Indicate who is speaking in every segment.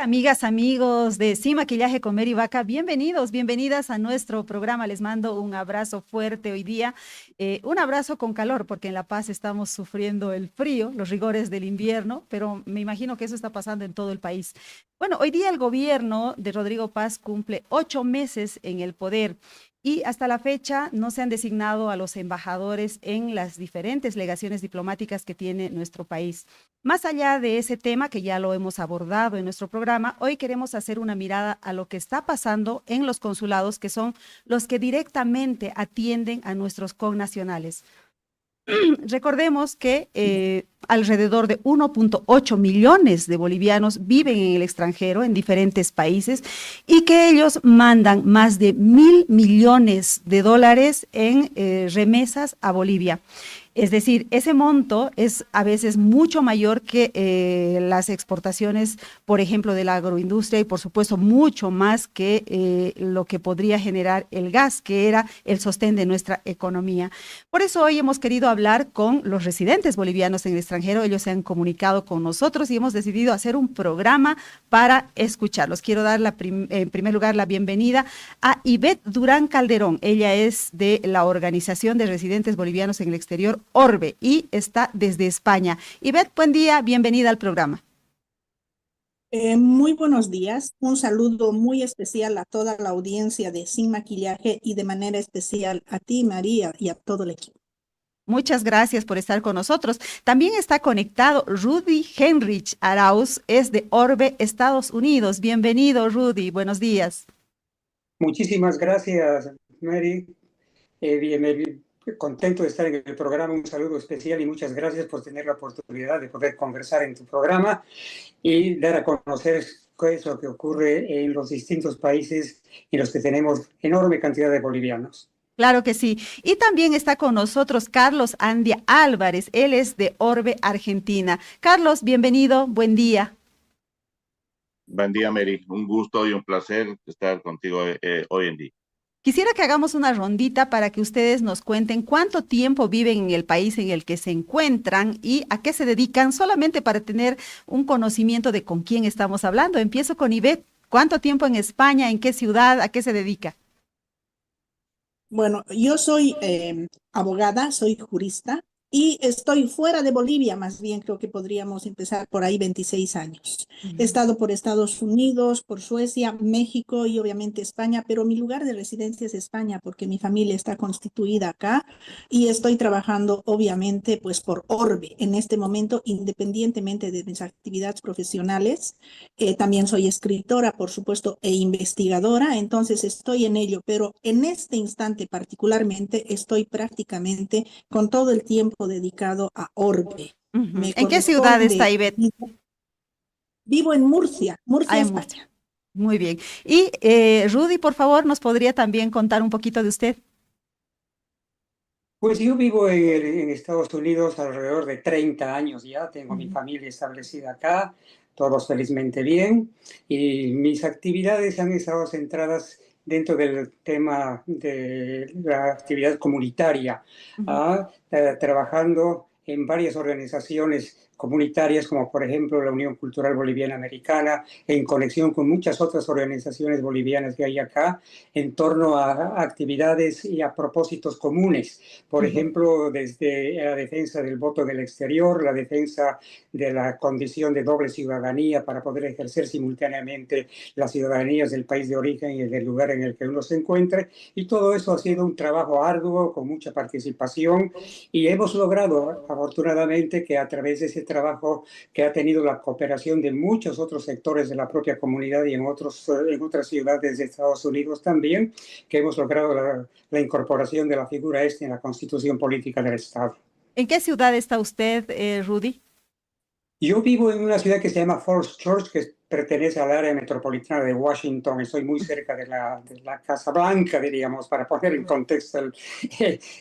Speaker 1: Amigas, amigos de Sin Maquillaje con Mary Vaca, bienvenidos, bienvenidas a nuestro programa. Les mando un abrazo fuerte hoy día, un abrazo con calor, porque en La Paz estamos sufriendo el frío, los rigores del invierno, pero me imagino que eso está pasando en todo el país. Bueno, hoy día el gobierno de Rodrigo Paz cumple 8 meses en el poder. Y hasta la fecha no se han designado a los embajadores en las diferentes legaciones diplomáticas que tiene nuestro país. Más allá de ese tema que ya lo hemos abordado en nuestro programa, hoy queremos hacer una mirada a lo que está pasando en los consulados, que son los que directamente atienden a nuestros connacionales. Recordemos que alrededor de 1.8 millones de bolivianos viven en el extranjero, en diferentes países, y que ellos mandan más de 1.000 millones de dólares en remesas a Bolivia. Es decir, ese monto es a veces mucho mayor que las exportaciones, por ejemplo, de la agroindustria y por supuesto mucho más que lo que podría generar el gas, que era el sostén de nuestra economía. Por eso hoy hemos querido hablar con los residentes bolivianos en el extranjero. Ellos se han comunicado con nosotros y hemos decidido hacer un programa para escucharlos. Quiero dar en primer lugar la bienvenida a Ivette Durán Calderón. Ella es de la Organización de Residentes Bolivianos en el Exterior, Orbe, y está desde España. Ivette, buen día, bienvenida al programa.
Speaker 2: Muy buenos días. Un saludo muy especial a toda la audiencia de Sin Maquillaje y de manera especial a ti, María, y a todo el equipo.
Speaker 1: Muchas gracias por estar con nosotros. También está conectado Rudy Henrich Arauz, es de Orbe, Estados Unidos. Bienvenido, Rudy. Buenos días.
Speaker 3: Muchísimas gracias, Mary. Contento de estar en el programa. Un saludo especial y muchas gracias por tener la oportunidad de poder conversar en tu programa y dar a conocer qué es lo que ocurre en los distintos países en los que tenemos enorme cantidad de bolivianos.
Speaker 1: Claro que sí. Y también está con nosotros Carlos Andia Álvarez. Él es de Orbe, Argentina. Carlos, bienvenido. Buen día.
Speaker 4: Buen día, Mary. Un gusto y un placer estar contigo hoy en día.
Speaker 1: Quisiera que hagamos una rondita para que ustedes nos cuenten cuánto tiempo viven en el país en el que se encuentran y a qué se dedican, solamente para tener un conocimiento de con quién estamos hablando. Empiezo con Ivette. ¿Cuánto tiempo en España? ¿En qué ciudad? ¿A qué se dedica?
Speaker 2: Bueno, yo soy abogada, soy jurista y estoy fuera de Bolivia, más bien creo que podríamos empezar por ahí 26 años. He
Speaker 1: Ujú.
Speaker 2: estado por Estados Unidos, por Suecia, México y obviamente España, pero mi lugar de residencia es España porque mi familia está constituida acá y estoy trabajando obviamente pues por Orbe en este momento, independientemente de mis actividades profesionales. También soy escritora, por supuesto, e investigadora, entonces estoy en ello, pero en este instante particularmente estoy prácticamente con todo el tiempo dedicado a Orbe.
Speaker 1: Ujú.
Speaker 2: Me
Speaker 1: ¿En qué ciudad está
Speaker 2: corresponde,
Speaker 1: Ivette?
Speaker 2: vivo en Murcia,
Speaker 1: Ah,
Speaker 2: Murcia,
Speaker 1: en Murcia.
Speaker 2: España.
Speaker 1: Muy bien. Y Rudy, por favor, ¿nos podría también contar un poquito de usted?
Speaker 3: Pues yo vivo en Estados Unidos alrededor de 30 años ya, tengo mi
Speaker 1: Ujú.
Speaker 3: familia establecida acá, todos felizmente bien, y mis actividades han estado centradas dentro del tema de la actividad comunitaria,
Speaker 1: Ujú.
Speaker 3: trabajando en varias organizaciones comunitarias, como por ejemplo la Unión Cultural Boliviana Americana, en conexión con muchas otras organizaciones bolivianas que hay acá, en torno a actividades y a propósitos comunes. Por
Speaker 1: Ujú.
Speaker 3: ejemplo, desde la defensa del voto del exterior, la defensa de la condición de doble ciudadanía para poder ejercer simultáneamente las ciudadanías del país de origen y del lugar en el que uno se encuentre. Y todo eso ha sido un trabajo arduo, con mucha participación, y hemos logrado, afortunadamente, que a través de ese trabajo que ha tenido la cooperación de muchos otros sectores de la propia comunidad y en otras ciudades de Estados Unidos también, que hemos logrado la incorporación de la figura en la constitución política del Estado.
Speaker 1: ¿En qué ciudad está usted, Rudy?
Speaker 3: Yo vivo en una ciudad que se llama Falls Church, que pertenece al área metropolitana de Washington. Estoy muy cerca de la Casa Blanca, diríamos, para poner en contexto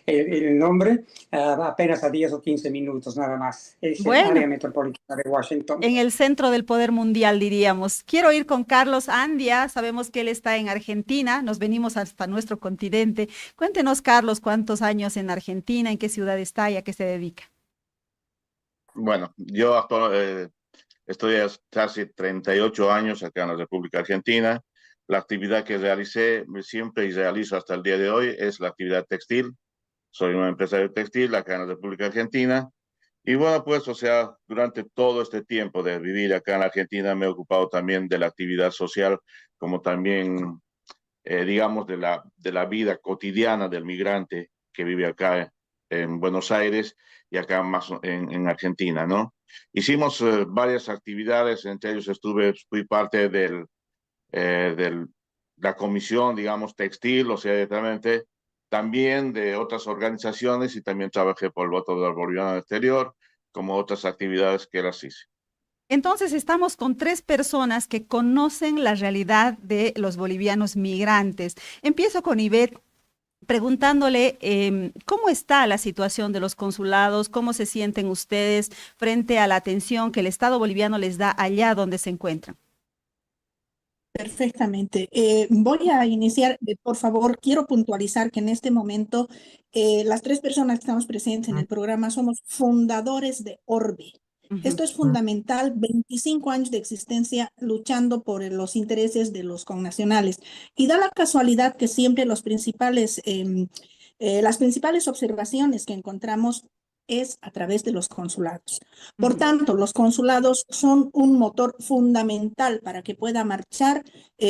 Speaker 3: el nombre, apenas a 10 o 15 minutos nada más. Es el área
Speaker 1: Bueno,
Speaker 3: metropolitana de Washington.
Speaker 1: en el centro del poder mundial, diríamos. Quiero ir con Carlos Andia. Sabemos que él está en Argentina. Nos venimos hasta nuestro continente. Cuéntenos, Carlos, cuántos años en Argentina, en qué ciudad está y a qué se dedica.
Speaker 4: Bueno, yo Estoy hace 38 años acá en la República Argentina. La actividad que realicé siempre y realizo hasta el día de hoy es la actividad textil. Soy un empresario textil acá en la República Argentina. Y bueno, pues, o sea, durante todo este tiempo de vivir acá en la Argentina me he ocupado también de la actividad social, como también, digamos, de la vida cotidiana del migrante que vive acá en Buenos Aires y acá más en Argentina, ¿no? Hicimos varias actividades, entre ellos fui parte del la comisión, digamos, textil, o sea, directamente, también de otras organizaciones y también trabajé por el voto del boliviano al exterior, como otras actividades que las hice.
Speaker 1: Entonces estamos con tres personas que conocen la realidad de los bolivianos migrantes. Empiezo con Ivette preguntándole cómo está la situación de los consulados, cómo se sienten ustedes frente a la atención que el Estado boliviano les da allá donde se encuentran.
Speaker 2: Perfectamente. Voy a iniciar, por favor, quiero puntualizar que en este momento las tres personas que estamos presentes en el programa somos fundadores de Orbe.
Speaker 1: Ujú.
Speaker 2: Esto es fundamental, 25 años de existencia luchando por los intereses de los connacionales. Y da la casualidad que siempre las principales observaciones que encontramos es a través de los consulados. Por
Speaker 1: Ujú.
Speaker 2: tanto, los consulados son un motor fundamental para que pueda marchar,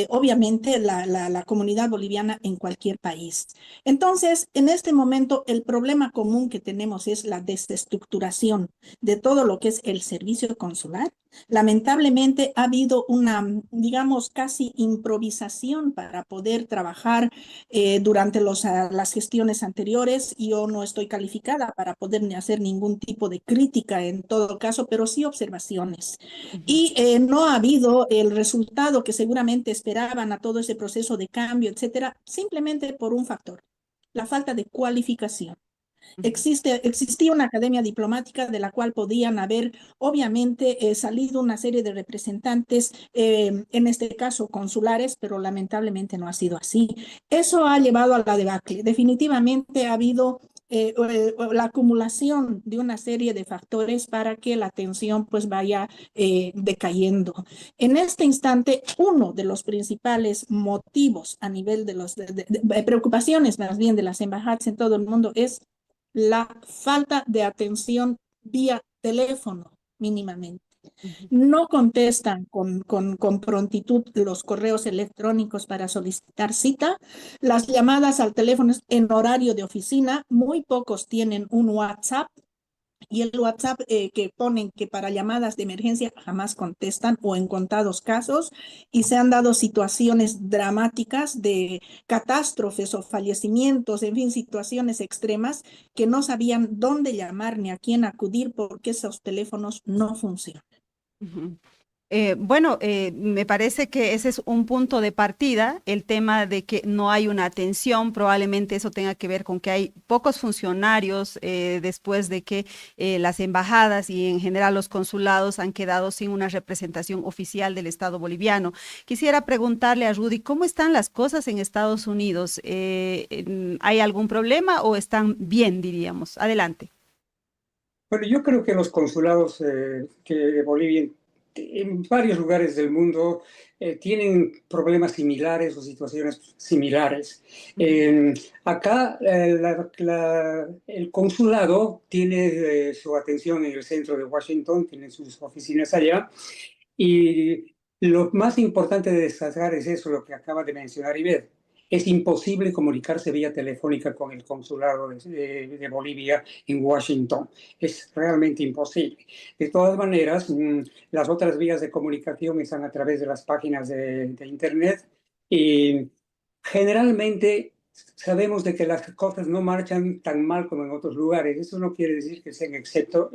Speaker 2: obviamente, la comunidad boliviana en cualquier país. Entonces, en este momento, el problema común que tenemos es la desestructuración de todo lo que es el servicio consular. Lamentablemente, ha habido una, digamos, casi improvisación para poder trabajar durante las gestiones anteriores. Yo no estoy calificada para poder hacer ningún tipo de crítica en todo caso, pero sí observaciones.
Speaker 1: Ujú.
Speaker 2: Y no ha habido el resultado que seguramente esperaban a todo ese proceso de cambio, etcétera, simplemente por un factor, la falta de cualificación.
Speaker 1: Ujú.
Speaker 2: Existía una academia diplomática de la cual podían haber, obviamente, salido una serie de representantes, en este caso consulares, pero lamentablemente no ha sido así. Eso ha llevado a la debacle. Definitivamente ha habido la acumulación de una serie de factores para que la tensión pues vaya decayendo. En este instante, uno de los principales motivos a nivel de las preocupaciones más bien de las embajadas en todo el mundo es la falta de atención vía teléfono mínimamente.
Speaker 1: Ujú.
Speaker 2: No contestan con prontitud los correos electrónicos para solicitar cita. Las llamadas al teléfono en horario de oficina, muy pocos tienen un WhatsApp y el WhatsApp que ponen que para llamadas de emergencia jamás contestan o en contados casos y se han dado situaciones dramáticas de catástrofes o fallecimientos, en fin, situaciones extremas que no sabían dónde llamar ni a quién acudir porque esos teléfonos no funcionan.
Speaker 1: Ujú. Bueno, me parece que ese es un punto de partida, el tema de que no hay una atención, probablemente eso tenga que ver con que hay pocos funcionarios después de que las embajadas y en general los consulados han quedado sin una representación oficial del Estado boliviano. Quisiera preguntarle a Rudy, ¿cómo están las cosas en Estados Unidos? ¿Hay algún problema o están bien, diríamos? Adelante.
Speaker 3: Bueno, yo creo que los consulados que de Bolivia en varios lugares del mundo tienen problemas similares o situaciones similares. Acá el consulado tiene su atención en el centro de Washington, tiene sus oficinas allá, y lo más importante de destacar es eso, lo que acaba de mencionar Ivette. Es imposible comunicarse vía telefónica con el consulado de Bolivia en Washington. Es realmente imposible. De todas maneras, las otras vías de comunicación están a través de las páginas de Internet y generalmente sabemos de que las cosas no marchan tan mal como en otros lugares. Eso no quiere decir que sean exentos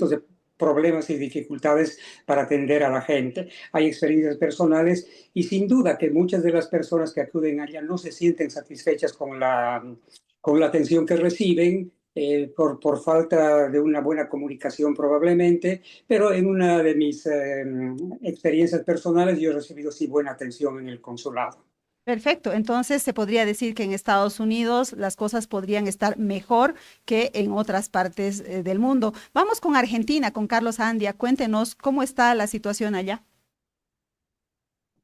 Speaker 3: de problemas y dificultades para atender a la gente. Hay experiencias personales y sin duda que muchas de las personas que acuden allá no se sienten satisfechas con la atención que reciben, por falta de una buena comunicación probablemente, pero en una de mis experiencias personales yo he recibido sí buena atención en el consulado.
Speaker 1: Perfecto, entonces se podría decir que en Estados Unidos las cosas podrían estar mejor que en otras partes del mundo. Vamos con Argentina, con Carlos Andia. Cuéntenos cómo está la situación allá.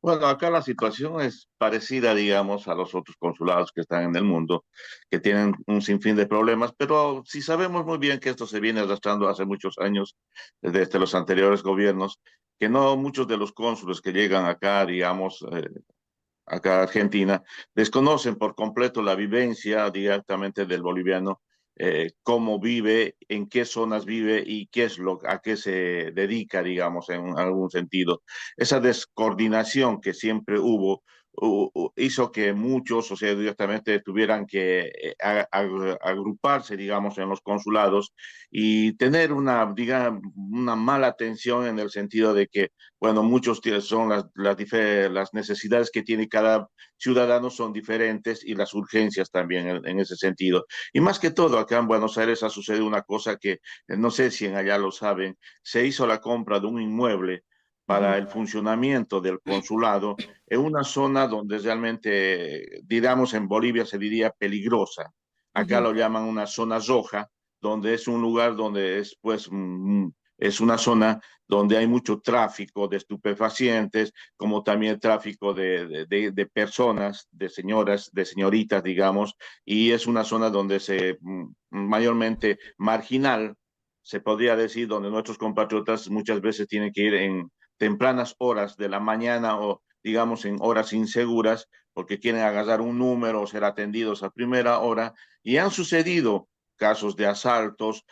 Speaker 4: Bueno, acá la situación es parecida, digamos, a los otros consulados que están en el mundo, que tienen un sinfín de problemas, pero sí sabemos muy bien que esto se viene arrastrando hace muchos años, desde los anteriores gobiernos, que no muchos de los cónsules que llegan acá, digamos, acá Argentina, desconocen por completo la vivencia directamente del boliviano, cómo vive, en qué zonas vive y qué es a qué se dedica, digamos, en algún sentido. Esa descoordinación que siempre hubo hizo que muchos, o sea, directamente tuvieran que agruparse, digamos, en los consulados y tener una mala atención en el sentido de que bueno, muchos son las necesidades que tiene cada ciudadano son diferentes y las urgencias también en ese sentido. Y más que todo, acá en Buenos Aires ha sucedido una cosa que no sé si en allá lo saben, se hizo la compra de un inmueble
Speaker 1: Ujú,
Speaker 4: para el funcionamiento del consulado en una zona donde realmente, digamos, en Bolivia se diría peligrosa. Acá
Speaker 1: ujú,
Speaker 4: lo llaman una zona roja, donde es un lugar donde es, pues, es una zona donde hay mucho tráfico de estupefacientes, como también tráfico de personas, de señoras, de señoritas, digamos, y es una zona donde mayormente marginal, se podría decir, donde nuestros compatriotas muchas veces tienen que ir en tempranas horas de la mañana o digamos en horas inseguras porque quieren agarrar un número o ser atendidos a primera hora y han sucedido casos de asaltos,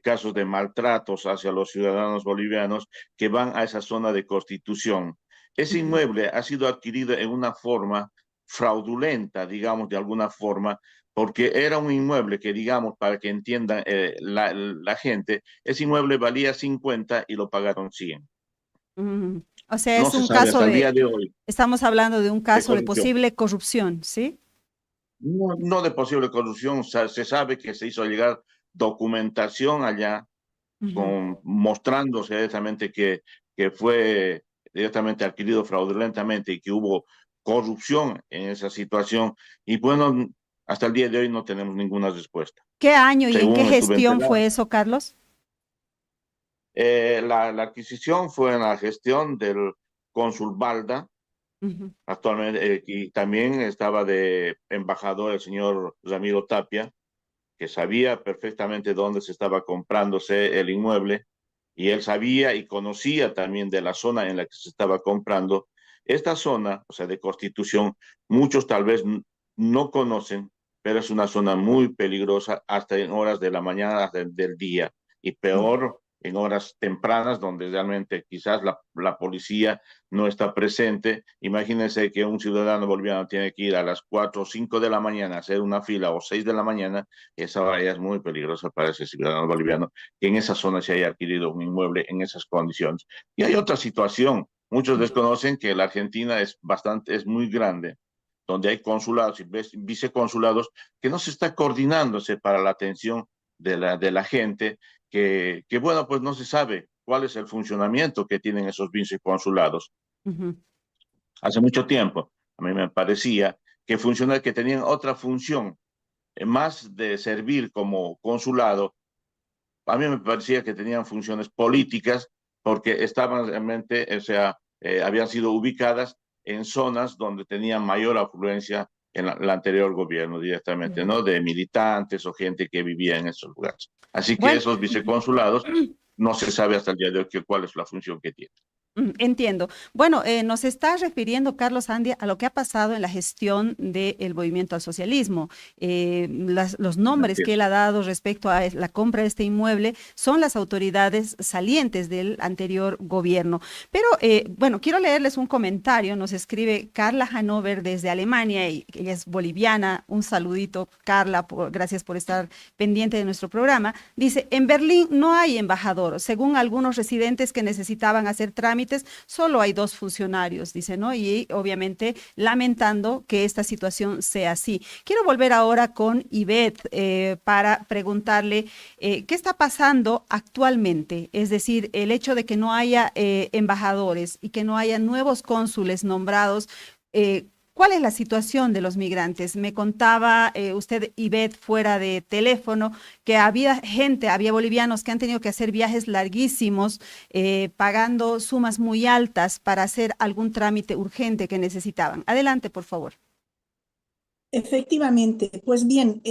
Speaker 4: casos de maltratos hacia los ciudadanos bolivianos que van a esa zona de Constitución. Ese
Speaker 1: ujú.
Speaker 4: inmueble ha sido adquirido en una forma fraudulenta, digamos, de alguna forma, porque era un inmueble que, digamos, para que entiendan la gente, ese inmueble valía 50 y lo pagaron 100.
Speaker 1: Ujú. O sea,
Speaker 4: No
Speaker 1: es
Speaker 4: se
Speaker 1: un
Speaker 4: sabe
Speaker 1: caso
Speaker 4: hasta el
Speaker 1: de,
Speaker 4: día de hoy
Speaker 1: estamos hablando de un
Speaker 4: de
Speaker 1: caso de
Speaker 4: corrupción.
Speaker 1: posible corrupción, ¿sí?
Speaker 4: No, no de posible corrupción, se sabe que se hizo llegar documentación allá
Speaker 1: Ujú.
Speaker 4: mostrándose directamente que fue directamente adquirido fraudulentamente y que hubo corrupción en esa situación. Y bueno, hasta el día de hoy no tenemos ninguna respuesta.
Speaker 1: ¿Qué año y en qué
Speaker 4: Según estuve
Speaker 1: gestión
Speaker 4: enterado,
Speaker 1: fue eso, Carlos?
Speaker 4: la adquisición fue en la gestión del cónsul Balda,
Speaker 1: Ujú,
Speaker 4: actualmente, y también estaba de embajador el señor Ramiro Tapia, que sabía perfectamente dónde se estaba comprándose el inmueble y él sabía y conocía también de la zona en la que se estaba comprando. Esta zona, o sea, de Constitución, muchos tal vez no conocen, pero es una zona muy peligrosa hasta en horas de la mañana del día y
Speaker 1: ujú.
Speaker 4: peor en horas tempranas donde realmente quizás la policía no está presente. Imagínense que un ciudadano boliviano tiene que ir a las 4 o 5 de la mañana a hacer una fila o 6 de la mañana, esa hora ya es muy peligrosa para ese ciudadano boliviano que en esa zona se haya adquirido un inmueble en esas condiciones. Y hay otra situación, muchos desconocen que la Argentina es muy grande, donde hay consulados y viceconsulados que no se está coordinándose para la atención de la gente, bueno, pues no se sabe cuál es el funcionamiento que tienen esos viceconsulados.
Speaker 1: Ujú.
Speaker 4: Hace mucho tiempo, a mí me parecía que tenían otra función, más de servir como consulado. A mí me parecía que tenían funciones políticas porque estaban realmente, o sea, habían sido ubicadas en zonas donde tenían mayor afluencia en el anterior gobierno directamente,
Speaker 1: Ya.
Speaker 4: ¿no? De militantes o gente que vivía en esos lugares. Así que
Speaker 1: Bueno,
Speaker 4: esos viceconsulados no se sabe hasta el día de hoy cuál es la función que tienen.
Speaker 1: Entiendo. Bueno, nos está refiriendo Carlos Andia a lo que ha pasado en la gestión del movimiento al socialismo. Los nombres que él ha dado respecto a la compra de este inmueble son las autoridades salientes del anterior gobierno. Pero bueno, quiero leerles un comentario. Nos escribe Carla Hanover desde Alemania y ella es boliviana. Un saludito, Carla, gracias por estar pendiente de nuestro programa. Dice, en Berlín no hay embajador. Según algunos residentes que necesitaban hacer trámites, solo hay dos funcionarios, dice, ¿no? Y obviamente lamentando que esta situación sea así. Quiero volver ahora con Ivette para preguntarle qué está pasando actualmente, es decir, el hecho de que no haya embajadores y que no haya nuevos cónsules nombrados. ¿Cuál es la situación de los migrantes? Me contaba usted, Ivette, fuera de teléfono, que había gente, había bolivianos que han tenido que hacer viajes larguísimos, pagando sumas muy altas para hacer algún trámite urgente que necesitaban. Adelante, por favor.
Speaker 2: Efectivamente, pues bien,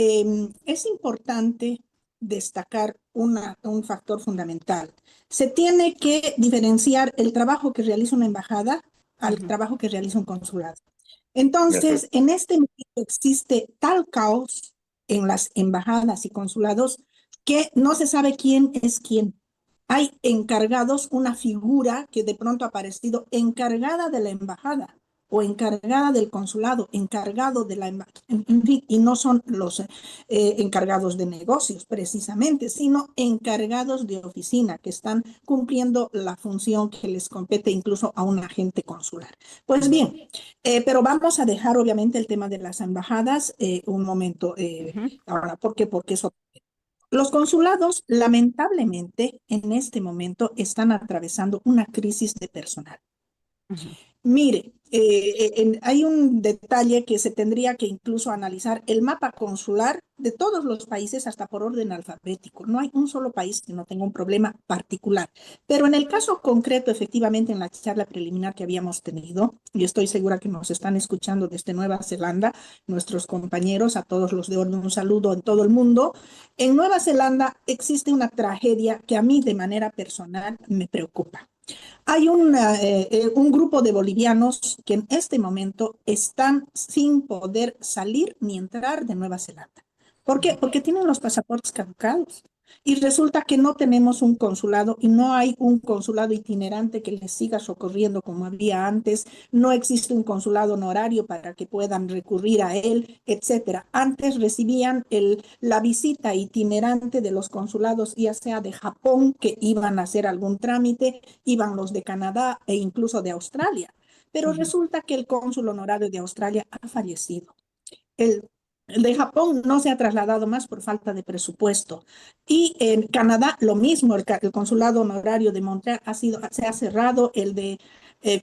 Speaker 2: es importante destacar un factor fundamental. Se tiene que diferenciar el trabajo que realiza una embajada al
Speaker 1: Ujú,
Speaker 2: trabajo que realiza un consulado.
Speaker 4: Perfecto.
Speaker 2: Entonces, en este momento existe tal caos en las embajadas y consulados que no se sabe quién es quién. Hay encargados, una figura que de pronto ha aparecido encargada de la embajada o encargada del consulado, encargado de la embajada, en fin, y no son los encargados de negocios precisamente, sino encargados de oficina que están cumpliendo la función que les compete incluso a un agente consular. Pues bien, pero vamos a dejar obviamente el tema de las embajadas un momento
Speaker 1: ujú,
Speaker 2: ahora. ¿Por qué? Porque eso los consulados, lamentablemente, en este momento están atravesando una crisis de personal.
Speaker 1: ujú.
Speaker 2: Mire, hay un detalle que se tendría que incluso analizar, el mapa consular de todos los países hasta por orden alfabético. No hay un solo país que no tenga un problema particular. Pero en el caso concreto, efectivamente, en la charla preliminar que habíamos tenido, y estoy segura que nos están escuchando desde Nueva Zelanda, nuestros compañeros, a todos los de orden, un saludo en todo el mundo. En Nueva Zelanda existe una tragedia que a mí de manera personal me preocupa. Hay un grupo de bolivianos que en este momento están sin poder salir ni entrar de Nueva Zelanda. ¿Por qué? Porque tienen los pasaportes caducados. Y resulta que no tenemos un consulado y no hay un consulado itinerante que les siga socorriendo como había antes. No existe un consulado honorario para que puedan recurrir a él, etcétera. Antes recibían la visita itinerante de los consulados, ya sea de Japón, que iban a hacer algún trámite, iban los de Canadá e incluso de Australia. Pero
Speaker 1: Ujú,
Speaker 2: resulta que el cónsul honorario de Australia ha fallecido. El, el de Japón no se ha trasladado más por falta de presupuesto. Y en Canadá lo mismo, el consulado honorario de Montreal se ha cerrado, el de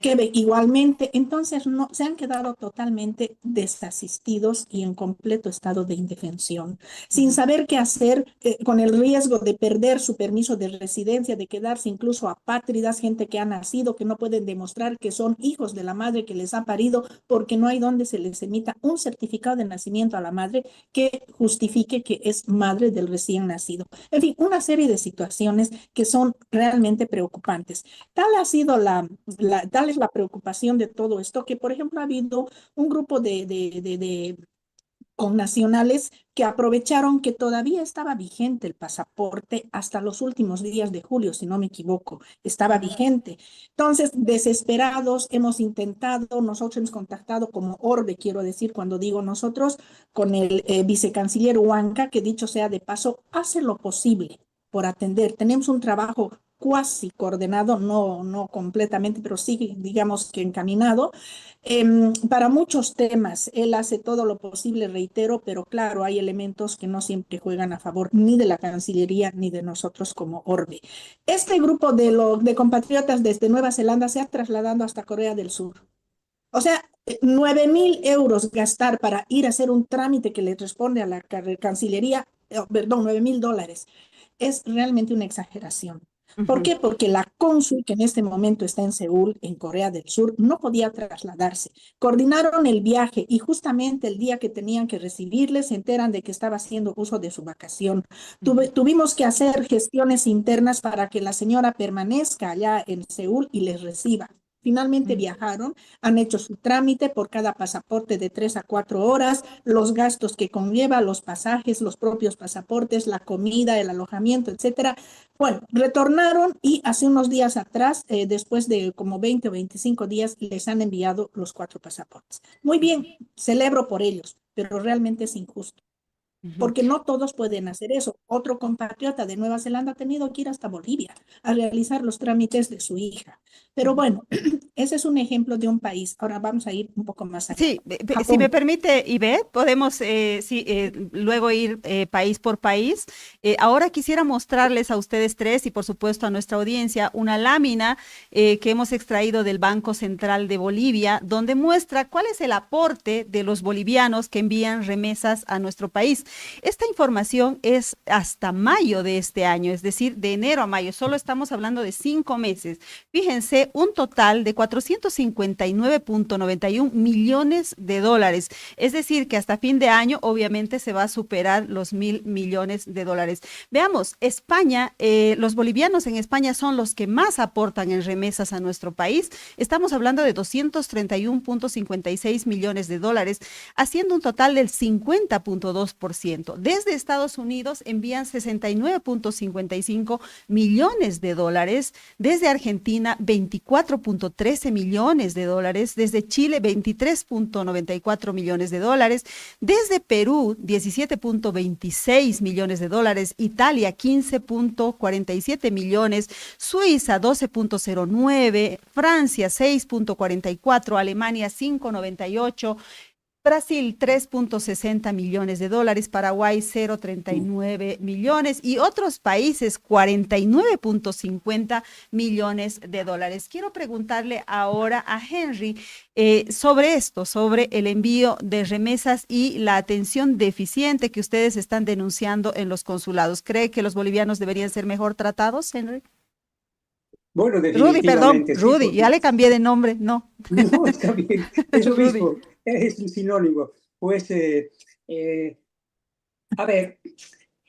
Speaker 2: Quebec igualmente. Entonces no, se han quedado totalmente desasistidos y en completo estado de indefensión, sin
Speaker 1: ujú,
Speaker 2: saber qué hacer, con el riesgo de perder su permiso de residencia, de quedarse incluso apátridas, gente que ha nacido, que no pueden demostrar que son hijos de la madre que les ha parido, porque no hay donde se les emita un certificado de nacimiento a la madre que justifique que es madre del recién nacido. En fin, una serie de situaciones que son realmente preocupantes. Tal es la preocupación de todo esto, que por ejemplo ha habido un grupo de connacionales que aprovecharon que todavía estaba vigente el pasaporte hasta los últimos días de julio, si no me equivoco, estaba
Speaker 1: ujú,
Speaker 2: vigente. Entonces, desesperados, hemos intentado, nosotros hemos contactado como Orbe, quiero decir, cuando digo nosotros, con el vicecanciller Huanca, que dicho sea de paso, hace lo posible por atender. Tenemos un trabajo cuasi coordenado, no completamente, pero sí, digamos que encaminado, para muchos temas. Él hace todo lo posible, reitero, pero claro, hay elementos que no siempre juegan a favor ni de la Cancillería ni de nosotros como Orbe. Este grupo de compatriotas desde Nueva Zelanda se ha trasladado hasta Corea del Sur. O sea, 9.000 euros gastar para ir a hacer un trámite que le responde a la Cancillería, perdón, $9.000 es realmente una exageración. ¿Por
Speaker 1: ujú.
Speaker 2: qué? Porque la cónsul que en este momento está en Seúl, en Corea del Sur, no podía trasladarse. Coordinaron el viaje y justamente el día que tenían que recibirles se enteran de que estaba haciendo uso de su vacación.
Speaker 1: Ujú,
Speaker 2: Tuvimos que hacer gestiones internas para que la señora permanezca allá en Seúl y les reciba. Finalmente
Speaker 1: ujú,
Speaker 2: viajaron, han hecho su trámite por cada pasaporte de 3 a 4 horas, los gastos que conlleva, los pasajes, los propios pasaportes, la comida, el alojamiento, etcétera. Bueno, retornaron y hace unos días atrás, después de como 20 o 25 días, les han enviado los 4 pasaportes. Muy bien, celebro por ellos, pero realmente es injusto.
Speaker 1: Ujú.
Speaker 2: porque no todos pueden hacer eso. Otro compatriota de Nueva Zelanda ha tenido que ir hasta Bolivia a realizar los trámites de su hija. Pero
Speaker 1: Ujú.
Speaker 2: bueno, ese es un ejemplo de un país. Ahora vamos a ir un poco más allá.
Speaker 1: Sí, si me
Speaker 2: Japón.
Speaker 1: permite, Ivette, podemos sí, luego ir país por país. Ahora quisiera mostrarles a ustedes tres y por supuesto a nuestra audiencia una lámina que hemos extraído del Banco Central de Bolivia, donde muestra cuál es el aporte de los bolivianos que envían remesas a nuestro país. Esta información es hasta mayo de este año, es decir, de enero a mayo. Solo estamos hablando de 5 meses. Fíjense, un total de 459.91 millones de dólares. Es decir, que hasta fin de año obviamente se va a superar los 1.000 millones de dólares. Veamos, España, los bolivianos en España son los que más aportan en remesas a nuestro país. Estamos hablando de 231.56 millones de dólares, haciendo un total del 50.2%. Desde Estados Unidos envían 69.55 millones de dólares, desde Argentina 24.13 millones de dólares, desde Chile 23.94 millones de dólares, desde Perú 17.26 millones de dólares, Italia 15.47 millones, Suiza 12.09, Francia 6.44, Alemania 5.98, Brasil 3.60 millones de dólares, Paraguay 0.39 millones y otros países 49.50 millones de dólares. Quiero preguntarle ahora a Henry sobre esto, sobre el envío de remesas y la atención deficiente que ustedes están denunciando en los consulados. ¿Cree que los bolivianos deberían ser mejor tratados, Henry?
Speaker 3: Bueno,
Speaker 1: Rudy, perdón,
Speaker 3: definitivamente sí,
Speaker 1: Rudy, ya
Speaker 3: porque
Speaker 1: le cambié de nombre, no,
Speaker 3: no, está bien, es lo
Speaker 1: Rudy.
Speaker 3: mismo, es un sinónimo. Pues, a ver,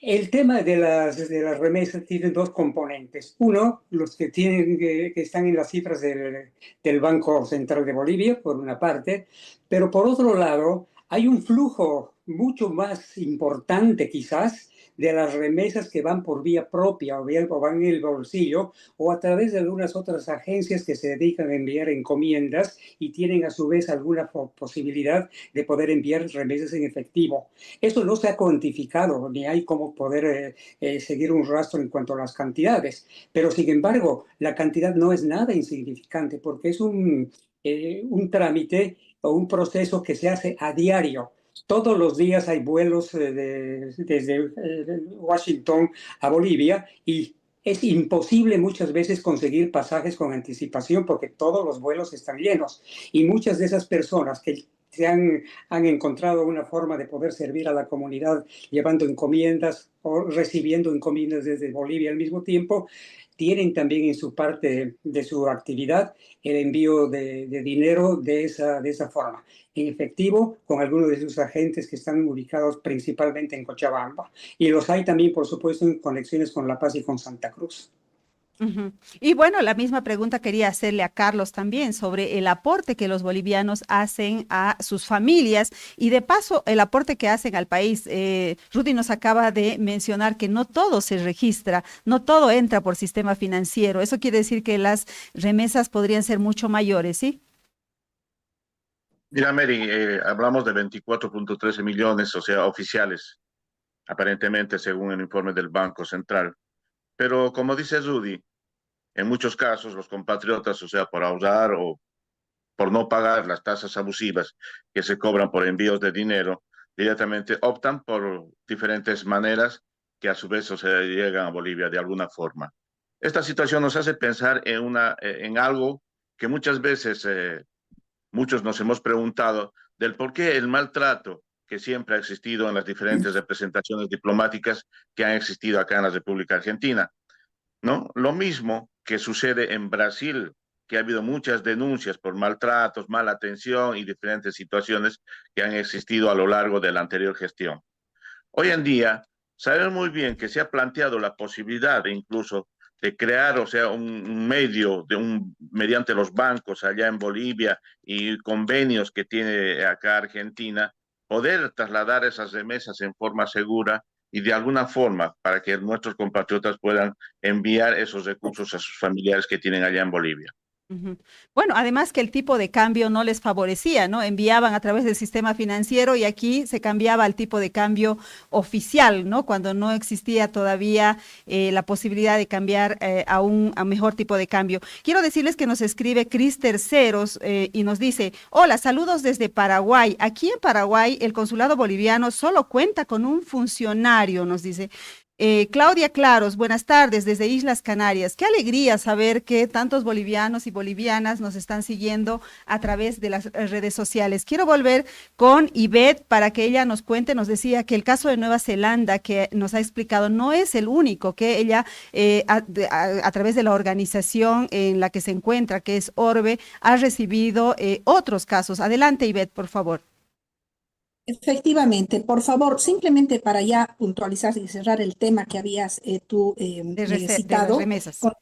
Speaker 3: el tema de las remesas tiene dos componentes. Uno, los que, tienen, que están en las cifras del Banco Central de Bolivia, por una parte, pero por otro lado, hay un flujo mucho más importante quizás de las remesas que van por vía propia o van en el bolsillo o a través de algunas otras agencias que se dedican a enviar encomiendas y tienen a su vez alguna posibilidad de poder enviar remesas en efectivo. Eso no se ha cuantificado, ni hay cómo poder seguir un rastro en cuanto a las cantidades, pero sin embargo, la cantidad no es nada insignificante porque es un trámite o un proceso que se hace a diario. Todos los días hay vuelos desde Washington a Bolivia y es imposible muchas veces conseguir pasajes con anticipación porque todos los vuelos están llenos y muchas de esas personas que han encontrado una forma de poder servir a la comunidad llevando encomiendas o recibiendo encomiendas desde Bolivia al mismo tiempo, tienen también en su parte de su actividad el envío de dinero de esa forma, en efectivo, con algunos de sus agentes que están ubicados principalmente en Cochabamba. Y los hay también, por supuesto, en conexiones con La Paz y con Santa Cruz.
Speaker 1: Ujú. Y bueno, la misma pregunta quería hacerle a Carlos también sobre el aporte que los bolivianos hacen a sus familias y de paso el aporte que hacen al país. Rudy nos acaba de mencionar que no todo se registra, no todo entra por sistema financiero. Eso quiere decir que las remesas podrían ser mucho mayores, ¿sí?
Speaker 4: Mira, Mary, hablamos de 24.13 millones, o sea, oficiales, aparentemente según el informe del Banco Central. Pero como dice Rudy, en muchos casos los compatriotas, o sea, por ahorrar o por no pagar las tasas abusivas que se cobran por envíos de dinero, directamente optan por diferentes maneras que a su vez, o sea, llegan a Bolivia de alguna forma. Esta situación nos hace pensar en algo que muchas veces muchos nos hemos preguntado del por qué el maltrato que siempre ha existido en las diferentes representaciones diplomáticas que han existido acá en la República Argentina, ¿no? Lo mismo que sucede en Brasil, que ha habido muchas denuncias por maltratos, mala atención y diferentes situaciones que han existido a lo largo de la anterior gestión. Hoy en día, sabemos muy bien que se ha planteado la posibilidad de incluso de crear, o sea, un medio mediante los bancos allá en Bolivia y convenios que tiene acá Argentina, poder trasladar esas remesas en forma segura y de alguna forma para que nuestros compatriotas puedan enviar esos recursos a sus familiares que tienen allá en Bolivia.
Speaker 1: Ujú. Bueno, además que el tipo de cambio no les favorecía, ¿no? Enviaban a través del sistema financiero y aquí se cambiaba al tipo de cambio oficial, ¿no? Cuando no existía todavía la posibilidad de cambiar a mejor tipo de cambio. Quiero decirles que nos escribe Cris Terceros y nos dice, hola, saludos desde Paraguay. Aquí en Paraguay el consulado boliviano solo cuenta con un funcionario, nos dice. Claudia Claros, buenas tardes desde Islas Canarias. Qué alegría saber que tantos bolivianos y bolivianas nos están siguiendo a través de las redes sociales. Quiero volver con Ivette para que ella nos cuente, nos decía que el caso de Nueva Zelanda que nos ha explicado no es el único, que ella a través de la organización en la que se encuentra, que es Orbe, ha recibido otros casos. Adelante, Ivette, por favor.
Speaker 2: Efectivamente, por favor, simplemente para ya puntualizar y cerrar el tema que habías tú
Speaker 1: De las
Speaker 2: citado,
Speaker 1: remesas.
Speaker 2: con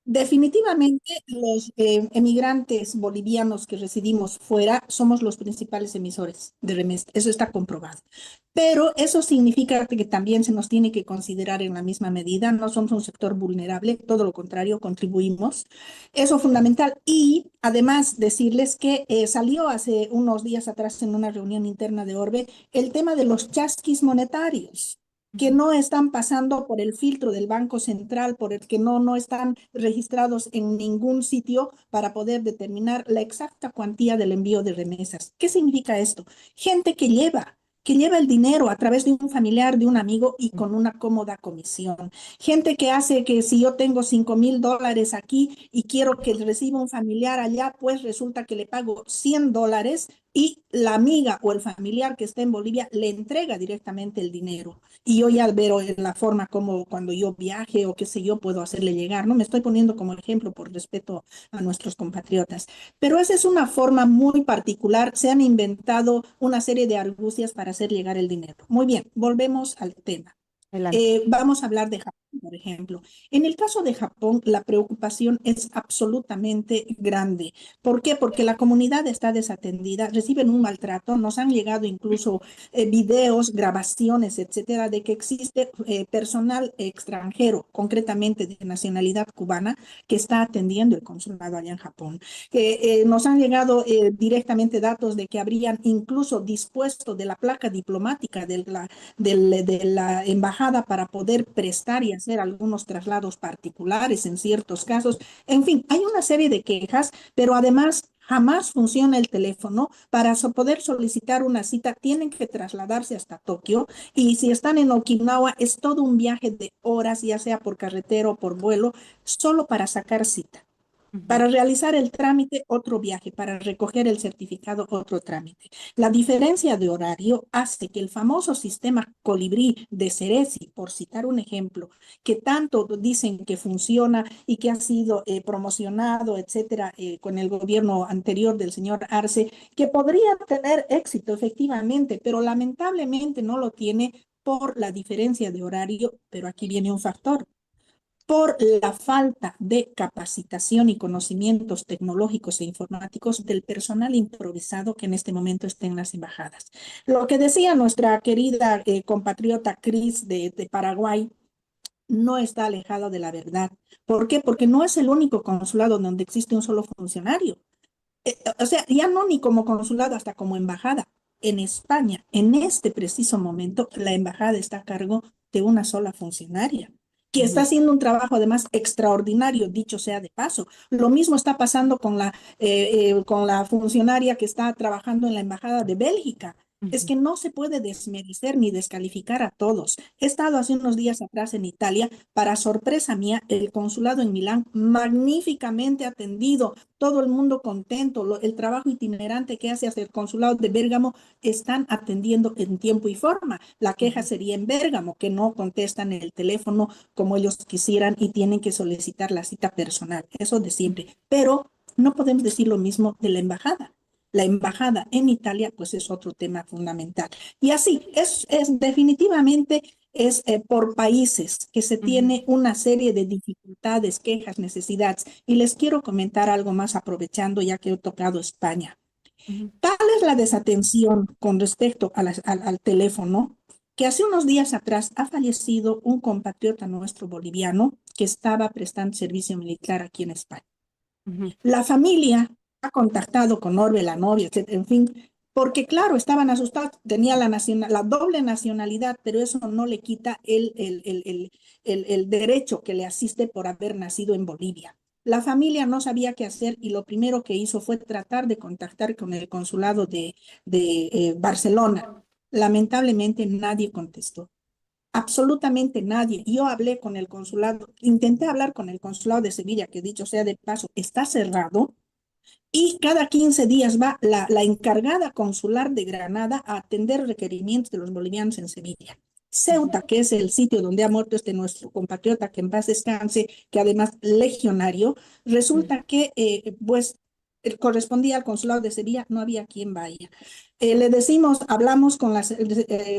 Speaker 2: definitivamente, los emigrantes bolivianos que residimos fuera somos los principales emisores de remesas. Eso está comprobado. Pero eso significa que también se nos tiene que considerar en la misma medida. No somos un sector vulnerable, todo lo contrario, contribuimos. Eso es fundamental. Y además decirles que salió hace unos días atrás en una reunión interna de Orbe el tema de los chasquis monetarios que no están pasando por el filtro del Banco Central, por el que no están registrados en ningún sitio para poder determinar la exacta cuantía del envío de remesas. ¿Qué significa esto? Gente que lleva el dinero a través de un familiar, de un amigo y con una cómoda comisión. Gente que hace que si yo tengo $5,000 aquí y quiero que reciba un familiar allá, pues resulta que le pago $100 y la amiga o el familiar que está en Bolivia le entrega directamente el dinero. Y yo ya veo en la forma como cuando yo viaje o qué sé yo, puedo hacerle llegar. No me estoy poniendo como ejemplo por respeto a nuestros compatriotas. Pero esa es una forma muy particular. Se han inventado una serie de argucias para hacer llegar el dinero. Muy bien, volvemos al tema.
Speaker 1: Adelante.
Speaker 2: Vamos a hablar de Japón, por ejemplo. En el caso de Japón, la preocupación es absolutamente grande. ¿Por qué? Porque la comunidad está desatendida, reciben un maltrato, nos han llegado incluso videos, grabaciones, etcétera, de que existe personal extranjero, concretamente de nacionalidad cubana, que está atendiendo el consulado allá en Japón. Nos han llegado directamente datos de que habrían incluso dispuesto de la placa diplomática de la embajada para poder prestar y hacer algunos traslados particulares en ciertos casos. En fin, hay una serie de quejas, pero además jamás funciona el teléfono. Para poder solicitar una cita tienen que trasladarse hasta Tokio y si están en Okinawa es todo un viaje de horas, ya sea por carretera o por vuelo, solo para sacar cita.
Speaker 1: Ujú.
Speaker 2: Para realizar el trámite, otro viaje. Para recoger el certificado, otro trámite. La diferencia de horario hace que el famoso sistema Colibrí de Ceresi, por citar un ejemplo, que tanto dicen que funciona y que ha sido promocionado, etcétera, con el gobierno anterior del señor Arce, que podría tener éxito efectivamente, pero lamentablemente no lo tiene por la diferencia de horario, pero aquí viene un factor por la falta de capacitación y conocimientos tecnológicos e informáticos del personal improvisado que en este momento está en las embajadas. Lo que decía nuestra querida compatriota Cris de Paraguay no está alejado de la verdad. ¿Por qué? Porque no es el único consulado donde existe un solo funcionario. O sea, ya no ni como consulado, hasta como embajada. En España, en este preciso momento, la embajada está a cargo de una sola funcionaria, que está
Speaker 1: Ujú.
Speaker 2: haciendo un trabajo además extraordinario, dicho sea de paso. Lo mismo está pasando con la funcionaria que está trabajando en la embajada de Bélgica. Es
Speaker 1: Ujú.
Speaker 2: que no se puede desmerecer ni descalificar a todos. He estado hace unos días atrás en Italia, para sorpresa mía, el consulado en Milán, magníficamente atendido, todo el mundo contento, el trabajo itinerante que hace el consulado de Bérgamo están atendiendo en tiempo y forma. La queja
Speaker 1: Ujú.
Speaker 2: sería en Bérgamo, que no contestan el teléfono como ellos quisieran y tienen que solicitar la cita personal, eso de siempre. Pero no podemos decir lo mismo de la embajada. La embajada en Italia, pues es otro tema fundamental. Y así, es definitivamente es por países que se
Speaker 1: Ujú.
Speaker 2: tiene una serie de dificultades, quejas, necesidades. Y les quiero comentar algo más aprovechando ya que he tocado España.
Speaker 1: Ujú.
Speaker 2: Tal es la desatención con respecto al teléfono que hace unos días atrás ha fallecido un compatriota nuestro boliviano que estaba prestando servicio militar aquí en España.
Speaker 1: Ujú.
Speaker 2: La familia ha contactado con Orbe, la novia, etcétera, en fin, porque claro, estaban asustados, tenía la doble nacionalidad, pero eso no le quita el derecho que le asiste por haber nacido en Bolivia. La familia no sabía qué hacer y lo primero que hizo fue tratar de contactar con el consulado de Barcelona. Lamentablemente nadie contestó. Absolutamente nadie. Yo hablé con el consulado, intenté hablar con el consulado de Sevilla, que dicho sea de paso, está cerrado, y cada 15 días va la encargada consular de Granada a atender requerimientos de los bolivianos en Sevilla. Ceuta, que es el sitio donde ha muerto este nuestro compatriota, que en paz descanse, que además legionario, resulta que pues correspondía al consulado de Sevilla, no había quien vaya. Le decimos, hablamos con la